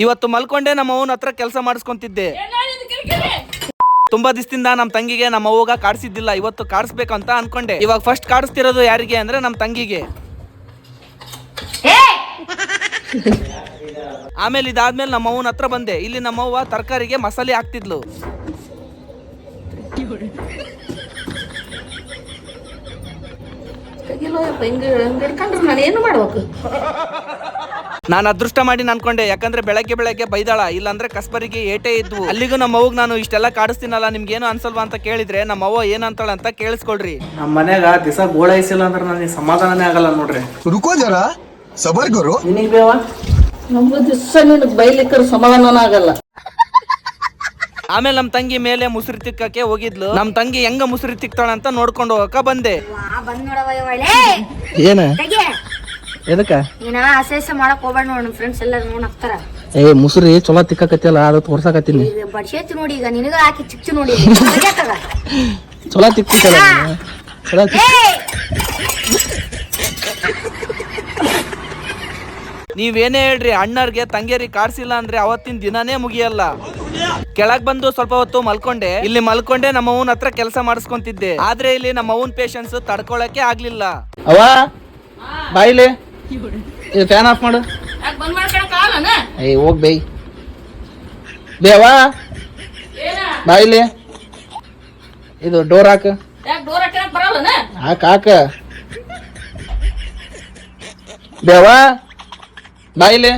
ಇವತ್ತು ಮಲ್ಕೊಂಡೆ ನಮ್ಮ ಅವನ ಹತ್ರ ಕೆಲಸ ಮಾಡಿಸ್ಕೊಂತಿದ್ದೆ. ತುಂಬಾ ದಿವಸದಿಂದ ನಮ್ಮ ತಂಗಿಗೆ ನಮ್ಮ ಅವ್ವಗ ಕಾಡ್ಸಿದ್ದಿಲ್ಲ, ಇವತ್ತು ಕಾಡಿಸ್ಬೇಕಂತ ಅನ್ಕೊಂಡೆ. ಇವಾಗ ಫಸ್ಟ್ ಕಾಡಿಸ್ತಿರೋದು ಯಾರಿಗೆ ಅಂದ್ರೆ ನಮ್ಮ ತಂಗಿಗೆ. ಆಮೇಲೆ ಇದಾದ್ಮೇಲೆ ನಮ್ಮ ಅವನ ಹತ್ರ ಬಂದೆ. ಇಲ್ಲಿ ನಮ್ಮವ್ವ ತರಕಾರಿಗೆ ಮಸಾಲೆ ಹಾಕ್ತಿದ್ಲು. ನಾನು ಅದೃಷ್ಟ ಮಾಡಿ ಅನ್ಕೊಂಡೆ, ಯಾಕಂದ್ರೆ ಬೆಳಗ್ಗೆ ಬೈದಾಳ, ಇಲ್ಲಾಂದ್ರೆ ಕಸ್ಬರಿಗೆ ಏಟೇ ಇದ್ವು. ಅಲ್ಲಿಗೂ ನಮ್ಮ ಅವ್ವಗ್ ನಾನು ಇಷ್ಟೆಲ್ಲ ಕಾಡಿಸ್ತೀನಲ್ಲ, ನಿಮ್ಗೇನು ಅನ್ಸಲ್ವಾ ಅಂತ ಕೇಳಿದ್ರೆ ನಮ್ಮ ಅವ್ವ ಏನಂತಾಳ ಅಂತ ಕೇಳಿಸ್ಕೊಳ್ರಿ. ನಮ್ಮ ಮನ್ಯಾಗ ದಿವಸ ಗೋಳಾಯಿಸಿಲ್ಲ ಅಂದ್ರೆ ನನಗೆ ಸಮಾಧಾನನೇ ಆಗಲ್ಲ ನೋಡ್ರಿ. ರುಕೋ ಜರ ಸಬರ್ ಗುರು. ನಿನಗೆ ಬೇವ ನಮ್ಗೆ ದಿವಸ ನಿನಗೆ ಬೈಲಿಕ್ಕರ ಸಮಾಧಾನ ಆಗಲ್ಲ. ಆಮೇಲೆ ನಮ್ ತಂಗಿ ಮೇಲೆ ಮುಸುರಿ ತಿಕ್ಕಕ್ಕೆ ಹೋಗಿದ್ಲು. ನಮ್ ತಂಗಿ ಹೆಂಗ ಮುಸುರಿ ತಿಕ್ತಾಳ ಅಂತ ನೋಡ್ಕೊಂಡು ಹೋಗಕ ಬಂದೆ. ಏನ ಎದಕ್ಕ ನೀನ ಅಸೇಸ ಮಾಡಕ್ ಹೋಗ್ಬೇಡ ನೋಡಿ, ನಿಮ್ ಫ್ರೆಂಡ್ಸ್ ಎಲ್ಲ ನೋಡ್ ಹಾಕ್ತಾರ. ಮುಸುರಿ ಚಲೋ ತಿಕ್ಕಕತ್ತಿಲ್ಲ, ಅದು ತೋರ್ಸಕತ್ತೀನಿ. ಬಡ್ಸೇತಿ ನೋಡಿ, ಈಗ ನಿನಗ ಹಾಕಿ ಚಿಕ್ಚು ನೋಡಿ. ಚಲೋ ತಿಕ್ಕಲ್ಲ. ನೀವೇನೇ ಹೇಳ್ರಿ, ಅಣ್ಣರ್ಗೆ ತಂಗಿಯರಿಗೆ ಕಾಡ್ಸಿಲ್ಲ ಅಂದ್ರೆ ಅವತ್ತಿನ ದಿನಾನೇ ಮುಗಿಯಲ್ಲ. ಕೆಳಗ್ ಬಂದು ಸ್ವಲ್ಪ ಹೊತ್ತು ಮಲ್ಕೊಂಡೆ. ಇಲ್ಲಿ ಮಲ್ಕೊಂಡೆ ನಮ್ಮ ಅವನ ಹತ್ರ ಕೆಲಸ ಮಾಡಿಸ್ಕೊಂತಿದ್ದೆ. ಆದ್ರೆ ಇಲ್ಲಿ ನಮ್ಮ ಅವನ್ ಪೇಷನ್ಸ್ ತಡ್ಕೊಳಕ್ಕೆ ಆಗ್ಲಿಲ್ಲ. ಅವ ಬಾಯಿಲೆ ಫ್ಯಾನ್ ಆಫ್ ಮಾಡು. ಹೋಗ್ ಬೈ ಬೇವ ಬಾಯಿಲೆ. ಇದು ಡೋರ್ ಹಾಕ. ಹಾಕ ಬೇವ ಬಾಯಿಲೆ.